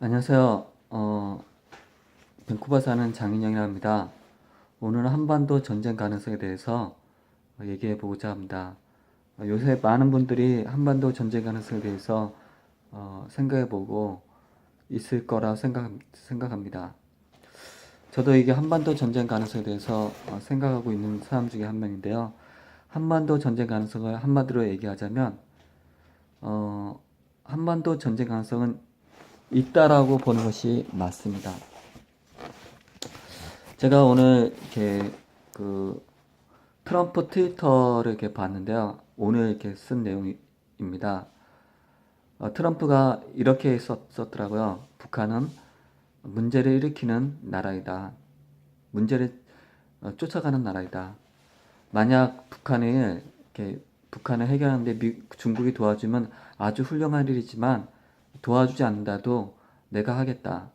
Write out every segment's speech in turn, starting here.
안녕하세요. 밴쿠버 사는 장인영이라 합니다. 오늘은 한반도 전쟁 가능성에 대해서 얘기해 보고자 합니다. 요새 많은 분들이 한반도 전쟁 가능성에 대해서 생각해 보고 있을 거라 생각합니다. 저도 이게 한반도 전쟁 가능성에 대해서 생각하고 있는 사람 중에 한 명인데요. 한반도 전쟁 가능성을 한마디로 얘기하자면, 어, 한반도 전쟁 가능성은 있다라고 보는 것이 맞습니다. 제가 오늘 이렇게 그 트럼프 트위터를 이렇게 봤는데요. 오늘 이렇게 쓴 내용입니다. 트럼프가 이렇게 썼더라고요. 북한은 문제를 일으키는 나라이다. 문제를 쫓아가는 나라이다. 만약 북한을 해결하는데 중국이 도와주면 아주 훌륭한 일이지만 도와주지 않는다도 내가 하겠다.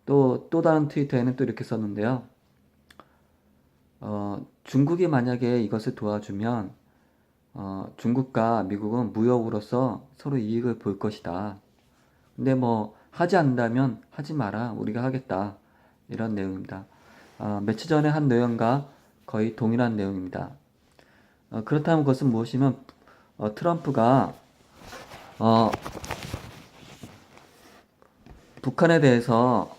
또 다른 트위터에는 또 이렇게 썼는데요. 중국이 만약에 이것을 도와주면 중국과 미국은 무역으로서 서로 이익을 볼 것이다. 근데 뭐 하지 않는다면 하지 마라. 우리가 하겠다. 이런 내용입니다. 며칠 전에 한 내용과 거의 동일한 내용입니다. 그렇다면 그것은 무엇이면 트럼프가 어, 북한에 대해서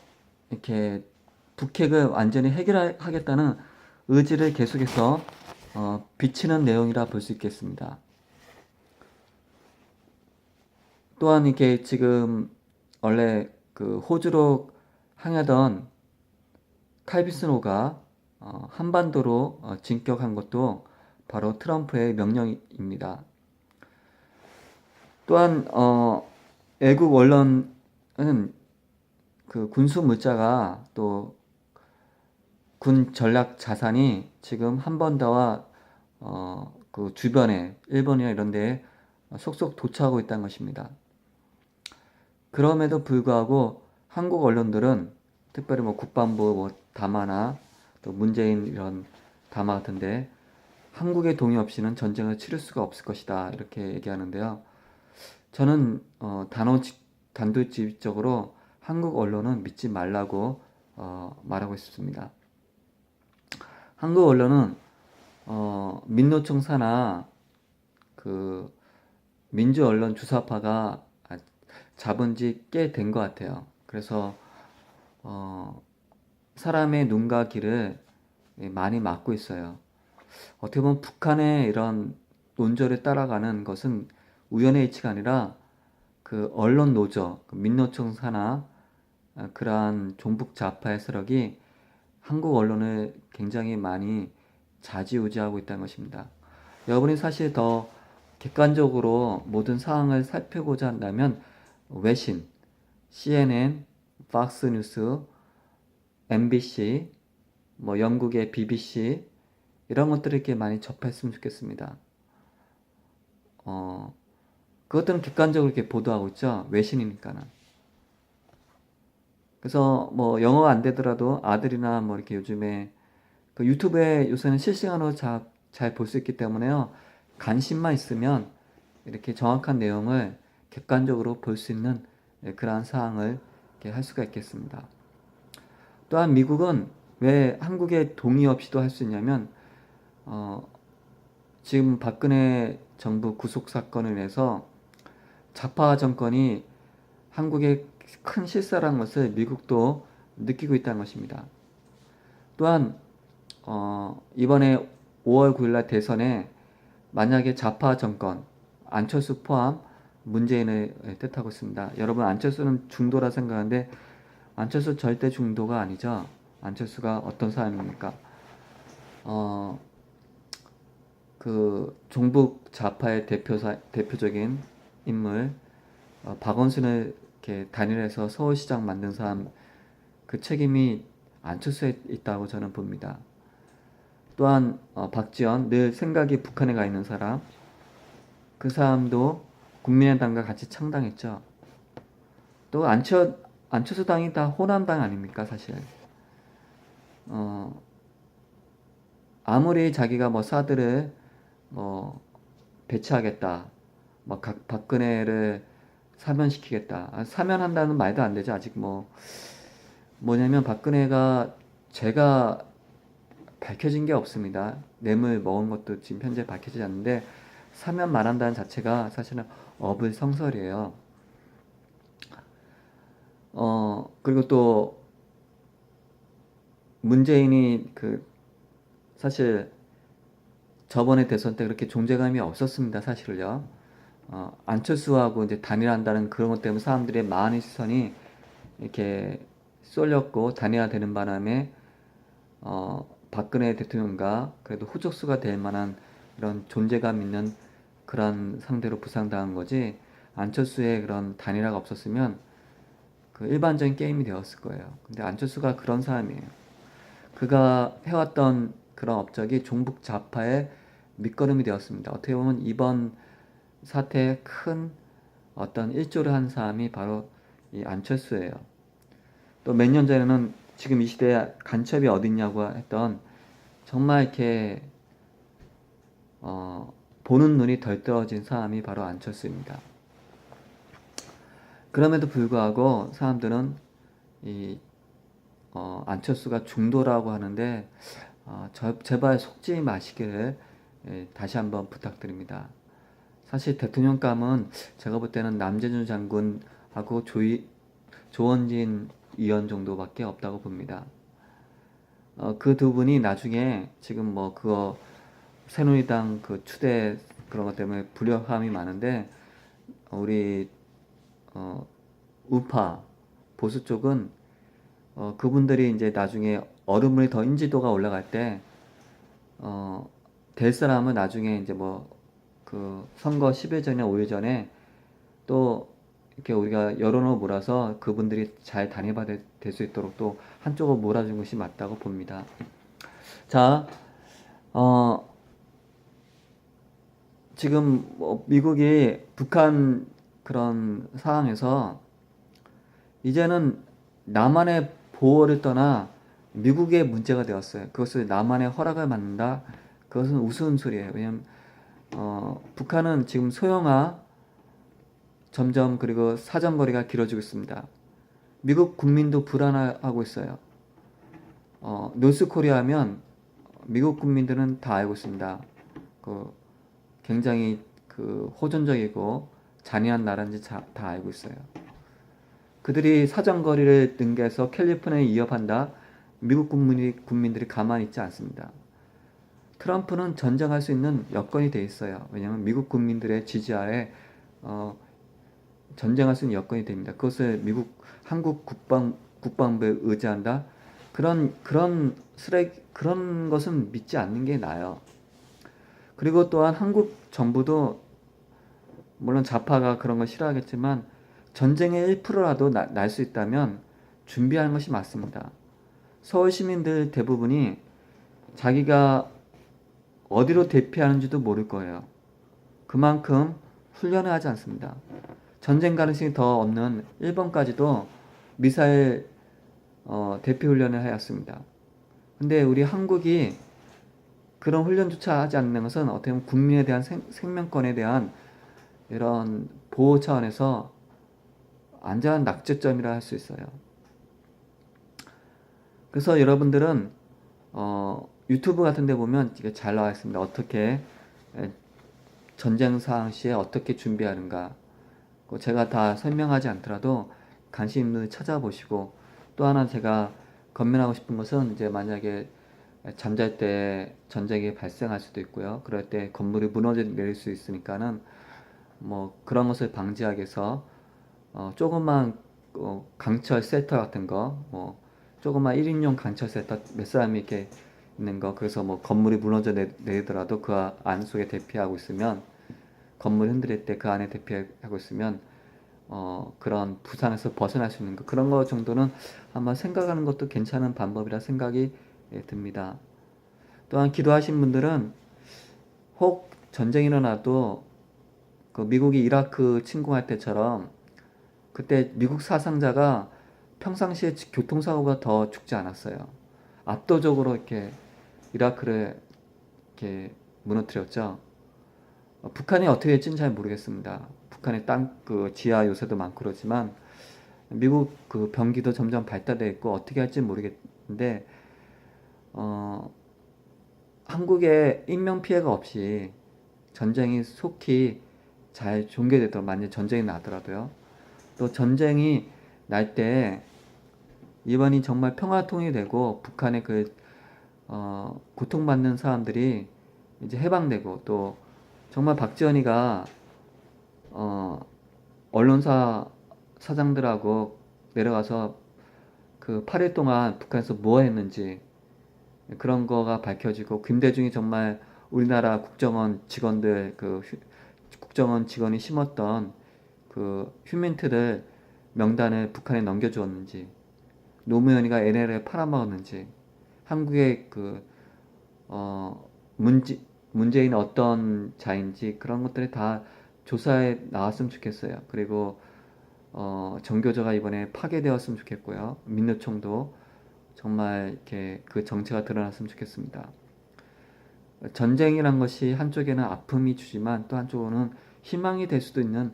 이렇게 북핵을 완전히 해결하겠다는 의지를 계속해서 비치는 내용이라 볼 수 있겠습니다. 또한 이게 지금 원래 그 호주로 항하던 칼비스노가 한반도로 진격한 것도 바로 트럼프의 명령입니다. 또한 외국 언론은 그 군수 물자가 또 군 전략 자산이 지금 한반도와 그 주변에 일본이나 이런 데에 속속 도처하고 있다는 것입니다. 그럼에도 불구하고 한국 언론들은 특별히 뭐 국방부 뭐 담화나 또 문재인 이런 담화 같은데 한국의 동의 없이는 전쟁을 치를 수가 없을 것이다 이렇게 얘기하는데요. 저는 단도직입적으로 한국 언론은 믿지 말라고 말하고 싶습니다. 한국 언론은 민노총 산하 그 민주 언론 주사파가 잡은 지 꽤 된 것 같아요. 그래서 사람의 눈과 귀를 많이 막고 있어요. 어떻게 보면 북한의 이런 논조를 따라가는 것은 우연의 이치가 아니라 그 언론 노조, 그 민노총 산하 그러한 종북 좌파의 세력이 한국 언론을 굉장히 많이 좌지우지하고 있다는 것입니다. 여러분이 사실 더 객관적으로 모든 상황을 살펴보자 한다면 외신, CNN, 팍스뉴스, MBC, 뭐 영국의 BBC 이런 것들을 이렇게 많이 접했으면 좋겠습니다. 그것들은 객관적으로 이렇게 보도하고 있죠. 외신이니까는. 그래서 뭐 영어가 안 되더라도 아들이나 뭐 이렇게 요즘에 그 유튜브에 요새는 실시간으로 잘 볼 수 있기 때문에요. 관심만 있으면 이렇게 정확한 내용을 객관적으로 볼 수 있는 그러한 사항을 이렇게 할 수가 있겠습니다. 또한 미국은 왜 한국의 동의 없이도 할 수 있냐면 지금 박근혜 정부 구속 사건을 인해서 좌파 정권이 한국의 큰 실사라는 것을 미국도 느끼고 있다는 것입니다. 또한 이번에 5월 9일날 대선에 만약에 좌파 정권 안철수 포함 문재인을 뜻하고 있습니다. 여러분 안철수는 중도라 생각하는데 안철수 절대 중도가 아니죠. 안철수가 어떤 사람입니까? 그 종북 좌파의 대표적인 인물 박원순을 이렇게 단일해서 서울시장 만든 사람 그 책임이 안철수에 있다고 저는 봅니다. 또한 박지원 늘 생각이 북한에 가 있는 사람 그 사람도 국민의당과 같이 창당했죠. 또 안철수 당이 다 호남당 아닙니까 사실. 아무리 자기가 뭐 사드를 뭐 배치하겠다, 뭐 박근혜를 사면시키겠다. 사면한다는 말도 안 되죠. 아직 뭐냐면 박근혜가 죄가 밝혀진 게 없습니다. 뇌물 먹은 것도 지금 현재 밝혀지지 않는데 사면 말한다는 자체가 사실은 어불성설이에요. 그리고 또 문재인이 사실 저번에 대선 때 그렇게 존재감이 없었습니다. 사실을요. 안철수하고 이제 단일한다는 그런 것 때문에 사람들의 많은 시선이 이렇게 쏠렸고 단일화되는 바람에 박근혜 대통령과 그래도 후적수가 될 만한 이런 존재감 있는 그런 상대로 부상당한 거지. 안철수의 그런 단일화가 없었으면 그 일반적인 게임이 되었을 거예요. 근데 안철수가 그런 사람이에요. 그가 해왔던 그런 업적이 종북 좌파의 밑거름이 되었습니다. 어떻게 보면 이번 사태에 큰 어떤 일조를 한 사람이 바로 이 안철수예요. 또 몇 년 전에는 지금 이 시대에 간첩이 어딨냐고 했던 정말 이렇게 보는 눈이 덜 떨어진 사람이 바로 안철수입니다. 그럼에도 불구하고 사람들은 이 안철수가 중도라고 하는데 제발 속지 마시기를 다시 한번 부탁드립니다. 사실 대통령감은 제가 볼 때는 남재준 장군하고 조원진 의원 정도밖에 없다고 봅니다. 그 두 분이 나중에 지금 그거 새누리당 그 추대 그런 것 때문에 불협화음이 많은데 우리 우파 보수 쪽은 그분들이 이제 나중에 어른물이 더 인지도가 올라갈 때 될 사람은 나중에 이제 그 선거 10일 전에 5일 전에 또 이렇게 우리가 여론을 몰아서 그분들이 잘 단일화 될 수 있도록 또 한쪽으로 몰아준 것이 맞다고 봅니다. 자, 지금 미국이 북한 그런 상황에서 이제는 남한의 보호를 떠나 미국의 문제가 되었어요. 그것을 남한의 허락을 받는다. 그것은 우스운 소리예요. 왜냐면 북한은 지금 소형화 점점 그리고 사정거리가 길어지고 있습니다. 미국 국민도 불안하고 있어요. 노스코리아 하면 미국 국민들은 다 알고 있습니다. 굉장히 호전적이고 잔인한 나라인지 다 알고 있어요. 그들이 사정거리를 능가해서 캘리포니아에 위협한다. 미국 국민들이 가만히 있지 않습니다. 트럼프는 전쟁할 수 있는 여건이 돼 있어요. 왜냐하면 미국 국민들의 지지하에 전쟁할 수 있는 여건이 됩니다. 그것을 한국 국방부에 의지한다. 그런 것은 믿지 않는 게 나아요. 그리고 또한 한국 정부도 물론 좌파가 그런 걸 싫어하겠지만 전쟁의 1%라도 날 수 있다면 준비하는 것이 맞습니다. 서울 시민들 대부분이 자기가 어디로 대피하는지도 모를 거예요. 그만큼 훈련을 하지 않습니다. 전쟁 가능성이 더 없는 일본까지도 미사일 대피 훈련을 하였습니다. 근데 우리 한국이 그런 훈련조차 하지 않는 것은 어떻게 보면 국민에 대한 생명권에 대한 이런 보호 차원에서 안전한 낙제점이라 할 수 있어요. 그래서 여러분들은 유튜브 같은 데 보면 이게 잘 나와 있습니다. 어떻게 전쟁 상황 시에 어떻게 준비하는가. 제가 다 설명하지 않더라도 관심 있는 분들 찾아보시고, 또 하나 제가 건면하고 싶은 것은 이제 만약에 잠잘 때 전쟁이 발생할 수도 있고요. 그럴 때 건물이 무너져 내릴 수 있으니까는 그런 것을 방지하기 위해서 조그만 강철 셀터 같은 거, 조그만 1인용 강철 셀터 몇 사람이 이렇게 있는 거, 그래서 건물이 무너져 내리더라도 그 안 속에 대피하고 있으면, 건물 흔들릴 때 그 안에 대피하고 있으면 그런 부상에서 벗어날 수 있는 거, 그런 거 정도는 한번 생각하는 것도 괜찮은 방법이라 생각이 듭니다. 또한 기도하신 분들은 혹 전쟁이 일어나도 미국이 이라크 침공할 때처럼 그때 미국 사상자가 평상시에 교통사고가 더 죽지 않았어요. 압도적으로 이렇게 이라크를 이렇게 무너뜨렸죠. 북한이 어떻게 했지는 잘 모르겠습니다. 북한의 땅 그 지하 요새도 많고 그러지만 미국 그 병기도 점점 발달돼 있고 어떻게 할지 모르겠는데 한국에 인명 피해가 없이 전쟁이 속히 잘 종결되도록 만약 전쟁이 나더라도요. 또 전쟁이 날 때 이번이 정말 평화통일이 되고 북한의 고통받는 사람들이 이제 해방되고 또 정말 박지원이가 언론사 사장들하고 내려가서 그 8일 동안 북한에서 뭐 했는지 그런 거가 밝혀지고 김대중이 정말 우리나라 국정원 직원들 국정원 직원이 심었던 그 휴민트를 명단을 북한에 넘겨주었는지 노무현이가 NLL에 팔아먹었는지 한국의 문재인은 어떤 자인지 그런 것들이 다 조사에 나왔으면 좋겠어요. 그리고 정교조가 이번에 파괴되었으면 좋겠고요. 민노총도 정말 이렇게 그 정체가 드러났으면 좋겠습니다. 전쟁이란 것이 한쪽에는 아픔이 주지만 또 한쪽으로는 희망이 될 수도 있는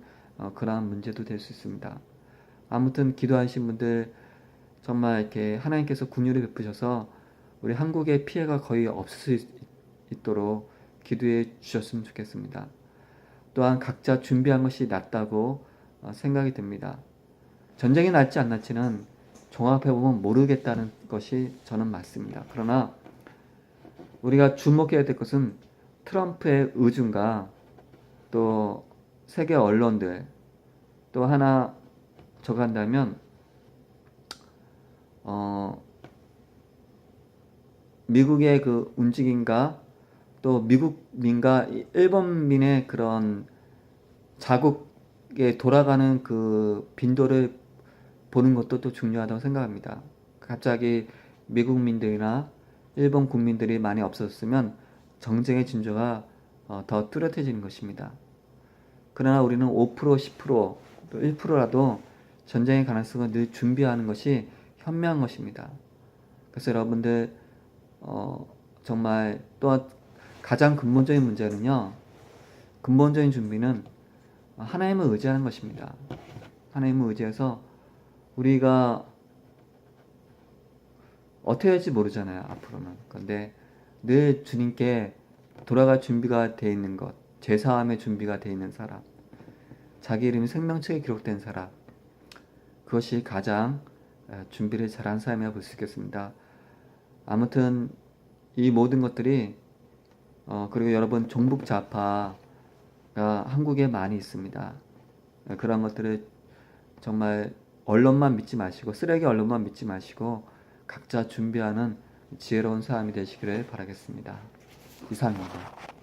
그러한 문제도 될 수 있습니다. 아무튼 기도하신 분들 정말 이렇게 하나님께서 긍휼을 베푸셔서 우리 한국의 피해가 거의 없을 수 있도록 기도해 주셨으면 좋겠습니다. 또한 각자 준비한 것이 낫다고 생각이 듭니다. 전쟁이 낫지 않날지는 종합해보면 모르겠다는 것이 저는 맞습니다. 그러나 우리가 주목해야 될 것은 트럼프의 의중과 또 세계 언론들 또 하나 저거 한다면 미국의 그 움직임과 또 미국민과 일본민의 그런 자국에 돌아가는 그 빈도를 보는 것도 또 중요하다고 생각합니다. 갑자기 미국민들이나 일본 국민들이 많이 없었으면 정쟁의 징조가 더 뚜렷해지는 것입니다. 그러나 우리는 5%, 10%, 또 1%라도 전쟁의 가능성을 늘 준비하는 것이 현명한 것입니다. 그래서 여러분들 정말 또 가장 근본적인 문제는요. 근본적인 준비는 하나님을 의지하는 것입니다. 하나님을 의지해서 우리가 어떻게 할지 모르잖아요. 앞으로는. 그런데 늘 주님께 돌아갈 준비가 되어 있는 것, 제사함의 준비가 되어 있는 사람, 자기 이름이 생명책에 기록된 사람, 그것이 가장 준비를 잘한 사람이라고 볼 수 있겠습니다. 아무튼 이 모든 것들이 그리고 여러분 종북좌파가 한국에 많이 있습니다. 그런 것들을 정말 언론만 믿지 마시고 쓰레기 언론만 믿지 마시고 각자 준비하는 지혜로운 사람이 되시기를 바라겠습니다. 이상입니다.